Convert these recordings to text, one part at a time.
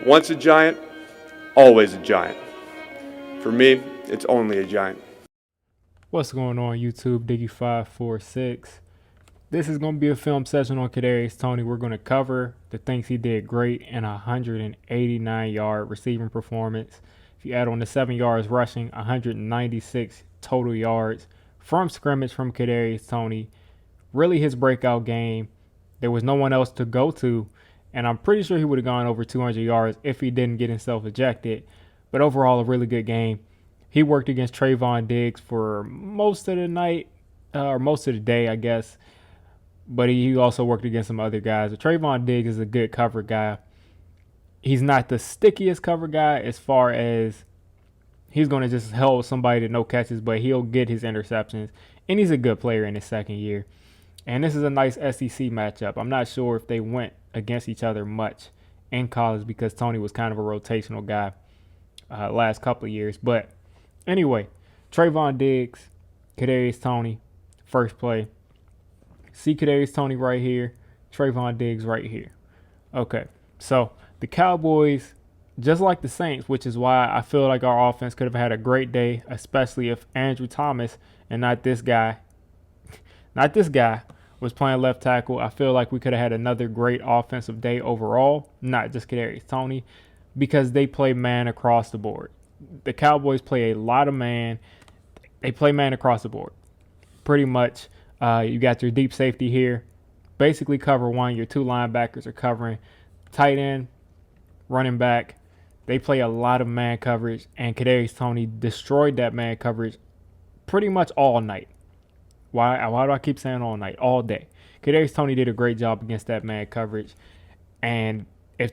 Once a giant, always a giant. For me, it's only a giant. What's going on YouTube, Diggy546? This is going to be a film session on Kadarius Toney. We're going to cover the things he did great in a 189-yard receiving performance. If you add on the 7 yards rushing, 196 total yards from scrimmage from Kadarius Toney. Really his breakout game. There was no one else to go to, and I'm pretty sure he would have gone over 200 yards if he didn't get himself ejected. But overall, a really good game. He worked against Trayvon Diggs for most of the night, or most of the day, I guess. But he also worked against some other guys. But Trayvon Diggs is a good cover guy. He's not the stickiest cover guy as far as he's going to just hold somebody to no catches, but he'll get his interceptions. And he's a good player in his second year. And this is a nice SEC matchup. I'm not sure if they went against each other much in college because Toney was kind of a rotational guy last couple of years. But anyway, Trayvon Diggs, Kadarius Toney, first play. See Kadarius Toney right here, Trayvon Diggs right here. Okay, so the Cowboys, just like the Saints, which is why I feel like our offense could have had a great day, especially if Andrew Thomas and not this guy was playing left tackle. I feel like we could have had another great offensive day overall, not just Kadarius Toney, because they play man across the board. The Cowboys play a lot of man. They play man across the board. Pretty much, you got your deep safety here. Basically cover one. Your two linebackers are covering. Tight end, running back. They play a lot of man coverage, and Kadarius Toney destroyed that man coverage pretty much all night. Why do I keep saying all night? All day. Kadarius Toney did a great job against that man coverage. And if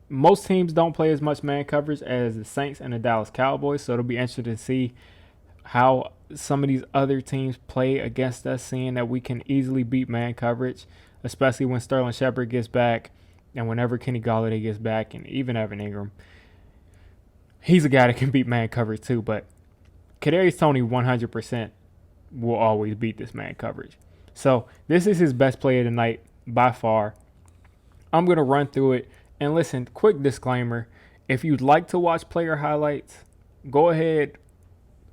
most teams don't play as much man coverage as the Saints and the Dallas Cowboys, so it'll be interesting to see how some of these other teams play against us, seeing that we can easily beat man coverage, especially when Sterling Shepard gets back and whenever Kenny Golladay gets back, and even Evan Ingram. He's a guy that can beat man coverage too, but Kadarius Toney 100% will always beat this man coverage. So this is his best play of the night by far. I'm going to run through it. And listen, quick disclaimer. If you'd like to watch player highlights, go ahead,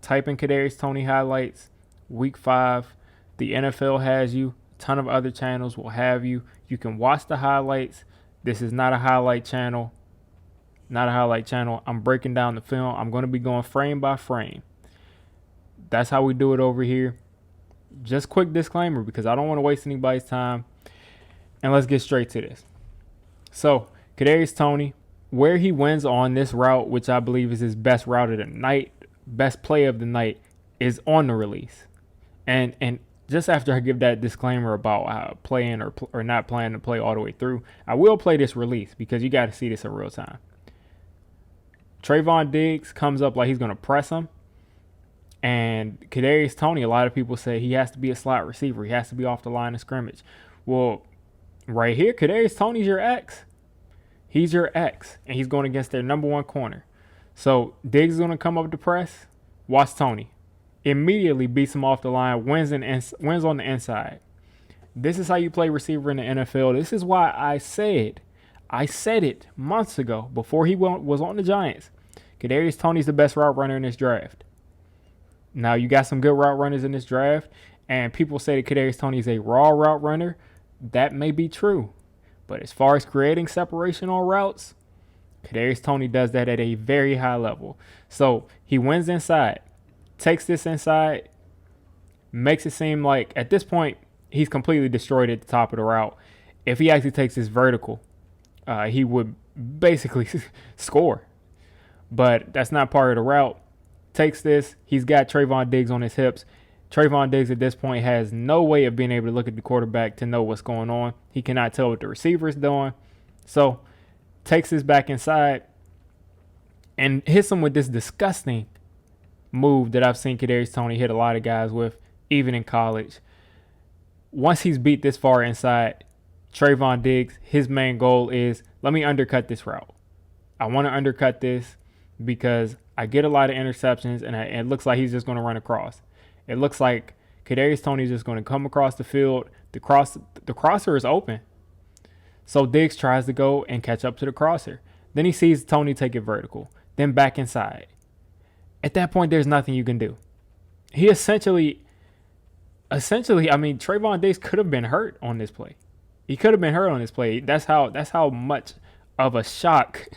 type in Kadarius Toney highlights, week 5. The NFL has you. A ton of other channels will have you. You can watch the highlights. This is not a highlight channel. I'm breaking down the film. I'm going to be going frame by frame. That's how we do it over here. Just quick disclaimer because I don't want to waste anybody's time. And let's get straight to this. So, Kadarius Toney, where he wins on this route, which I believe is his best route of the night, best play of the night, is on the release. And just after I give that disclaimer about how playing or not playing to play all the way through, I will play this release because you got to see this in real time. Trayvon Diggs comes up like he's going to press him. And Kadarius Toney, a lot of people say he has to be a slot receiver. He has to be off the line of scrimmage. Well, right here, Kadarius Toney's your X. He's your X, and he's going against their number one corner. So Diggs is going to come up to press. Watch Toney. Immediately beats him off the line, wins on the inside. This is how you play receiver in the NFL. This is why I said it months ago before he was on the Giants. Kadarius Toney's the best route runner in this draft. Now, you got some good route runners in this draft, and people say that Kadarius Toney is a raw route runner. That may be true. But as far as creating separation on routes, Kadarius Toney does that at a very high level. So he wins inside, takes this inside, makes it seem like at this point he's completely destroyed at the top of the route. If he actually takes this vertical, he would basically score. But that's not part of the route. Takes this. He's got Trayvon Diggs on his hips. Trayvon Diggs at this point has no way of being able to look at the quarterback to know what's going on. He cannot tell what the receiver is doing. So takes this back inside and hits him with this disgusting move that I've seen Kadarius Toney hit a lot of guys with, even in college. Once he's beat this far inside, Trayvon Diggs, his main goal is, let me undercut this route. I want to undercut this because I get a lot of interceptions, and it looks like he's just going to run across. It looks like Kadarius Toney is just going to come across the field. The crosser is open. So Diggs tries to go and catch up to the crosser. Then he sees Toney take it vertical, then back inside. At that point, there's nothing you can do. He essentially, I mean, Trayvon Diggs could have been hurt on this play. He could have been hurt on this play. That's how much of a shock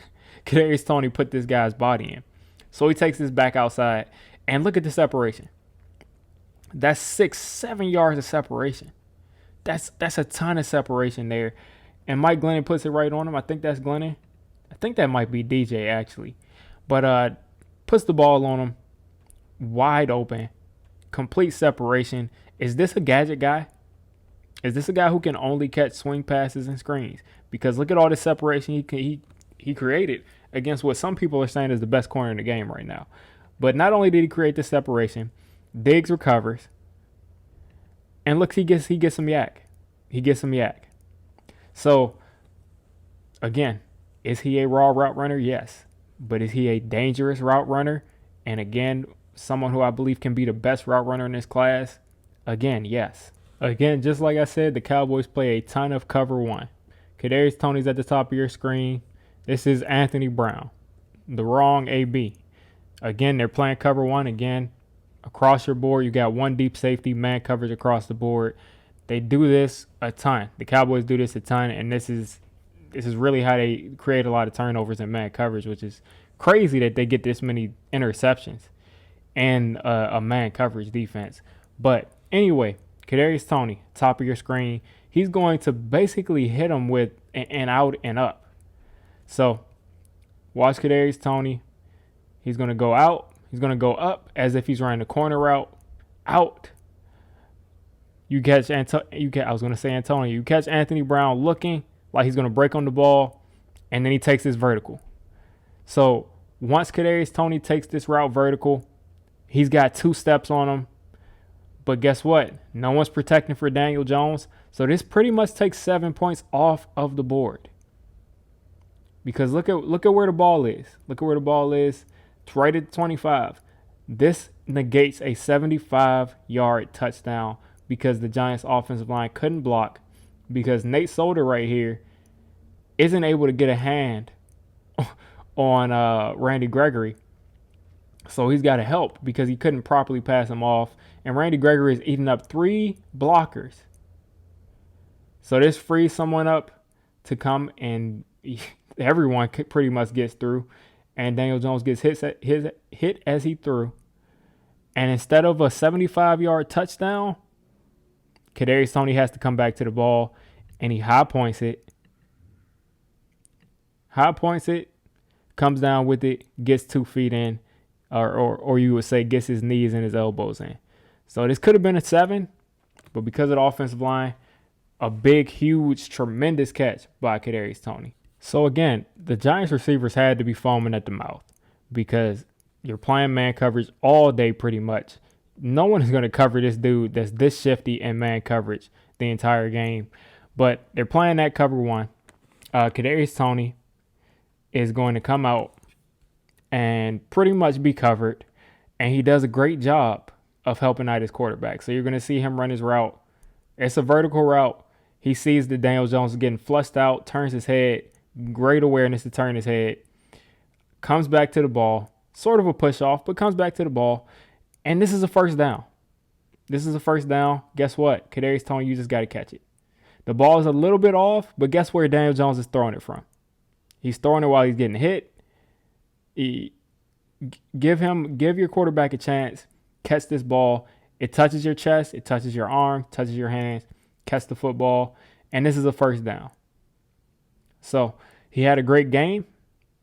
Kadarius Toney put this guy's body in. So he takes this back outside, and look at the separation. That's 6-7 yards of separation. That's a ton of separation there. And Mike Glennon puts it right on him. I think that's Glennon. I think that might be DJ actually. But puts the ball on him, wide open, complete separation. Is this a gadget guy? Is this a guy who can only catch swing passes and screens? Because look at all the separation he created against what some people are saying is the best corner in the game right now. But not only did he create this separation, Diggs recovers, and look, he gets some yak. He gets some yak. So, again, is he a raw route runner? Yes. But is he a dangerous route runner? And again, someone who I believe can be the best route runner in this class? Again, yes. Again, just like I said, the Cowboys play a ton of cover one. Kadarius Toney's at the top of your screen. This is Anthony Brown, the wrong AB. Again, they're playing cover one. Again, across your board, you got one deep safety, man coverage across the board. They do this a ton. The Cowboys do this a ton, and this is really how they create a lot of turnovers in man coverage, which is crazy that they get this many interceptions and a man coverage defense. But anyway, Kadarius Toney, top of your screen, he's going to basically hit him with an out and up. So watch Kadarius Toney. He's going to go out. He's going to go up as if he's running the corner route. Out. You catch Antonio. You catch Anthony Brown looking like he's going to break on the ball, and then he takes this vertical. So once Kadarius Toney takes this route vertical, he's got 2 steps on him. But guess what? No one's protecting for Daniel Jones. So this pretty much takes 7 points off of the board. Because look at where the ball is. Look at where the ball is. It's right at 25. This negates a 75-yard touchdown because the Giants' offensive line couldn't block, because Nate Solder right here isn't able to get a hand on Randy Gregory. So he's got to help because he couldn't properly pass him off. And Randy Gregory is eating up 3 blockers. So this frees someone up to come, and everyone pretty much gets through. And Daniel Jones gets hit as he threw. And instead of a 75-yard touchdown, Kadarius Toney has to come back to the ball, and he high points it. Comes down with it, gets 2 feet in, or you would say gets his knees and his elbows in. So this could have been a 7, but because of the offensive line, a big, huge, tremendous catch by Kadarius Toney. So again, the Giants receivers had to be foaming at the mouth because you're playing man coverage all day pretty much. No one is going to cover this dude that's this shifty in man coverage the entire game. But they're playing that cover one. Kadarius Toney is going to come out and pretty much be covered. And he does a great job of helping out his quarterback. So you're going to see him run his route. It's a vertical route. He sees that Daniel Jones is getting flushed out, turns his head. Great awareness to turn his head. Comes back to the ball. Sort of a push off, but comes back to the ball. And this is a first down. Guess what? Kadarius Toney, you just got to catch it. The ball is a little bit off, but guess where Daniel Jones is throwing it from? He's throwing it while he's getting hit. Give your quarterback a chance. Catch this ball. It touches your chest. It touches your arm. Touches your hands. Catch the football. And this is a first down. So he had a great game,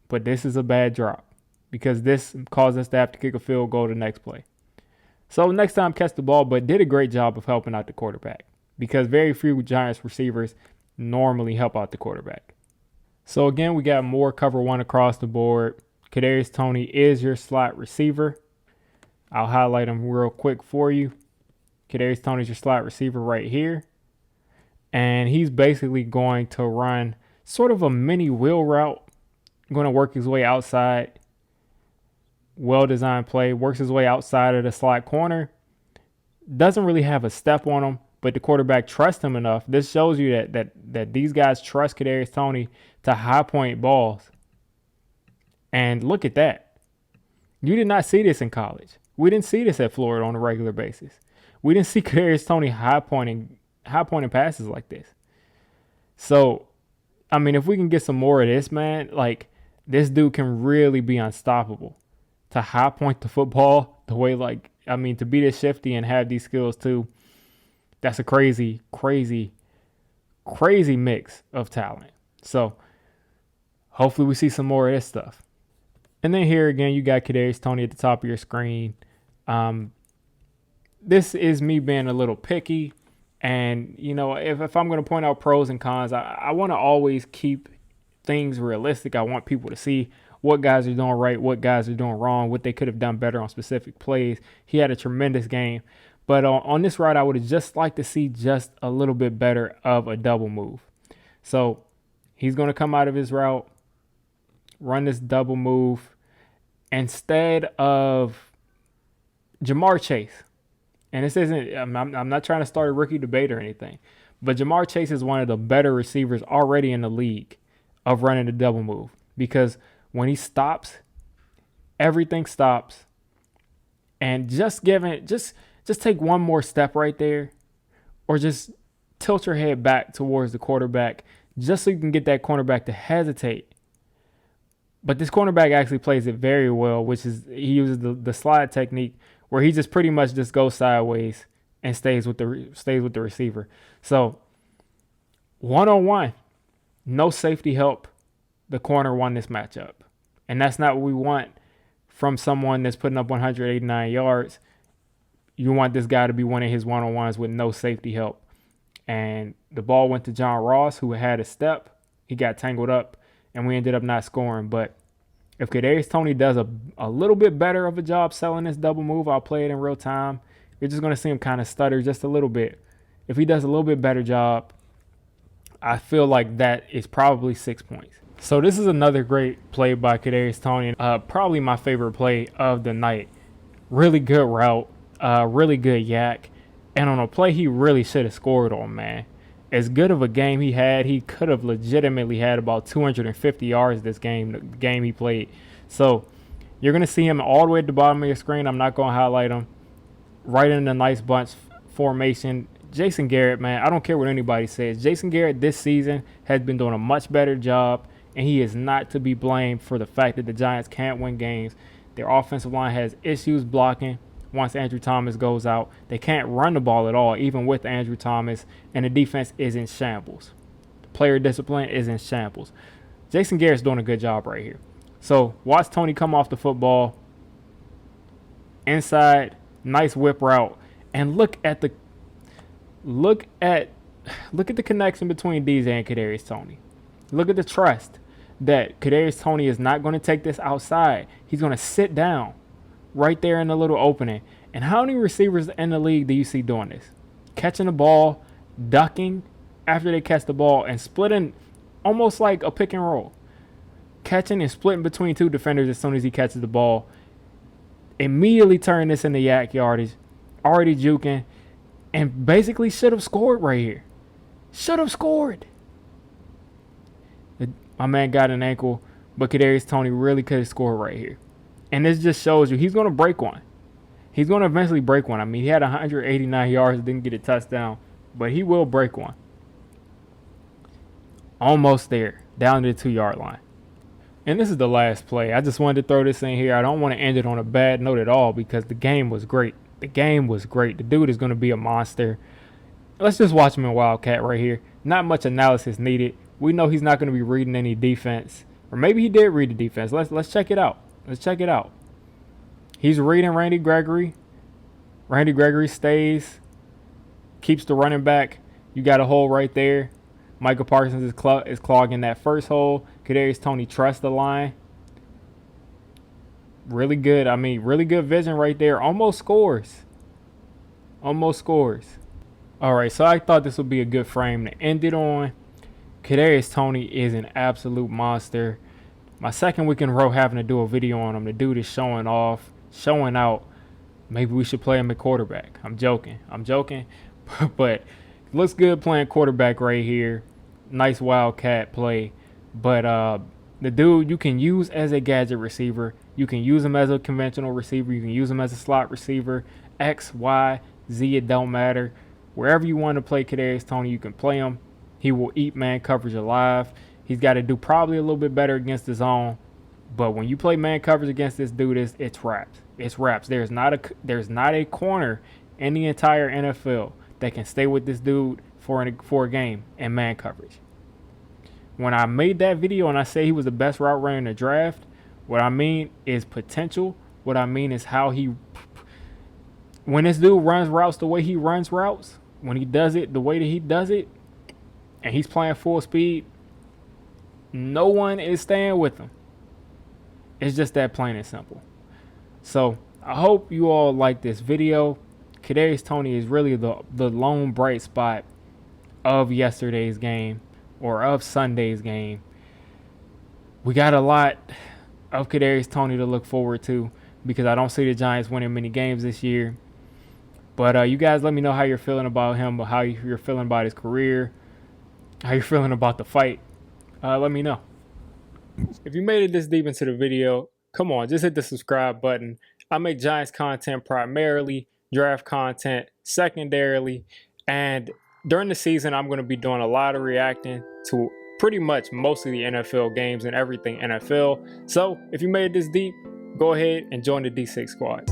but this is a bad drop because this caused us to have to kick a field goal the next play. So next time, catch the ball, but did a great job of helping out the quarterback because very few Giants receivers normally help out the quarterback. So again, we got more cover one across the board. Kadarius Toney is your slot receiver. I'll highlight him real quick for you. Kadarius Toney's your slot receiver right here. And he's basically going to run sort of a mini wheel route. Going to work his way outside. Well-designed play. Works his way outside of the slot corner. Doesn't really have a step on him, but the quarterback trusts him enough. This shows you that these guys trust Kadarius Toney to high point balls. And look at that. You did not see this in college. We didn't see this at Florida on a regular basis. We didn't see Kadarius Toney high pointing passes like this. So, I mean, if we can get some more of this, man, like this dude can really be unstoppable. To high point the football the way, like, I mean, to be this shifty and have these skills too, that's a crazy, crazy, crazy mix of talent. So, hopefully we see some more of this stuff. And then here again, you got Kadarius Toney at the top of your screen. This is me being a little picky. And, you know, if I'm going to point out pros and cons, I want to always keep things realistic. I want people to see what guys are doing right, what guys are doing wrong, what they could have done better on specific plays. He had a tremendous game. But on this route, I would have just liked to see just a little bit better of a double move. So he's going to come out of his route, run this double move instead of Jamar Chase. And this isn't, I'm not trying to start a rookie debate or anything, but Jamar Chase is one of the better receivers already in the league of running the double move, because when he stops, everything stops. And just take one more step right there, or just tilt your head back towards the quarterback just so you can get that cornerback to hesitate. But this cornerback actually plays it very well, which is he uses the slide technique where he just pretty much just goes sideways and stays with the receiver. So 1-on-1, no safety help. The corner won this matchup. And that's not what we want from someone that's putting up 189 yards. You want this guy to be winning his one-on-ones with no safety help. And the ball went to John Ross, who had a step. He got tangled up, and we ended up not scoring. But if Kadarius Toney does a little bit better of a job selling this double move, I'll play it in real time. You're just going to see him kind of stutter just a little bit. If he does a little bit better job, I feel like that is probably 6 points. So this is another great play by Kadarius Toney. Probably my favorite play of the night. Really good route. Really good yak. And on a play he really should have scored on, man. As good of a game he had, he could have legitimately had about 250 yards this game, the game he played. So you're going to see him all the way at the bottom of your screen. I'm not going to highlight him. Right in the nice bunch formation. Jason Garrett, man, I don't care what anybody says. Jason Garrett this season has been doing a much better job, and he is not to be blamed for the fact that the Giants can't win games. Their offensive line has issues blocking. Once Andrew Thomas goes out, they can't run the ball at all, even with Andrew Thomas, and the defense is in shambles. The player discipline is in shambles. Jason Garrett's doing a good job right here. So watch Toney come off the football, inside, nice whip route, and look at the connection between DJ and Kadarius Toney. Look at the trust that Kadarius Toney is not going to take this outside. He's going to sit down right there in the little opening. And how many receivers in the league do you see doing this? Catching the ball, ducking after they catch the ball, and splitting almost like a pick and roll. Catching and splitting between two defenders as soon as he catches the ball. Immediately turn this into yak yardage. Already juking. And basically should have scored right here. Should have scored. My man got an ankle, but Kadarius Toney really could have scored right here. And this just shows you he's going to break one. He's going to eventually break one. I mean, he had 189 yards, didn't get a touchdown, but he will break one. Almost there, down to the 2-yard line. And this is the last play. I just wanted to throw this in here. I don't want to end it on a bad note at all because the game was great. The game was great. The dude is going to be a monster. Let's just watch him in Wildcat right here. Not much analysis needed. We know he's not going to be reading any defense. Or maybe he did read the defense. Let's check it out. Let's check it out. He's reading Randy Gregory. Randy Gregory stays. Keeps the running back. You got a hole right there. Michael Parsons is clogging that first hole. Kadarius Toney trusts the line. Really good. I mean, really good vision right there. Almost scores. Almost scores. All right, so I thought this would be a good frame to end it on. Kadarius Toney is an absolute monster. My second week in a row having to do a video on him. The dude is showing off, showing out. Maybe we should play him at quarterback. I'm joking. But looks good playing quarterback right here. Nice wildcat play. But The dude you can use as a gadget receiver. You can use him as a conventional receiver. You can use him as a slot receiver. X, Y, Z, it don't matter. Wherever you want to play Kadarius Toney, you can play him. He will eat man coverage alive. He's got to do probably a little bit better against the zone. But when you play man coverage against this dude, it's wraps. It's wraps. There's not a corner in the entire NFL that can stay with this dude for a game in man coverage. When I made that video and I say he was the best route runner in the draft, what I mean is potential. What I mean is how when this dude runs routes the way he runs routes, when he does it the way that he does it, and he's playing full speed, no one is staying with him. It's just that plain and simple. So I hope you all like this video. Kadarius Toney is really the lone bright spot of yesterday's game or of Sunday's game. We got a lot of Kadarius Toney to look forward to because I don't see the Giants winning many games this year. But you guys let me know how you're feeling about him, or how you're feeling about his career, how you're feeling about the fight. Let me know. If you made it this deep into the video, come on, just hit the subscribe button. I make Giants content primarily, draft content secondarily, and during the season, I'm going to be doing a lot of reacting to pretty much most of the NFL games and everything NFL. So if you made it this deep, go ahead and join the D6 squad.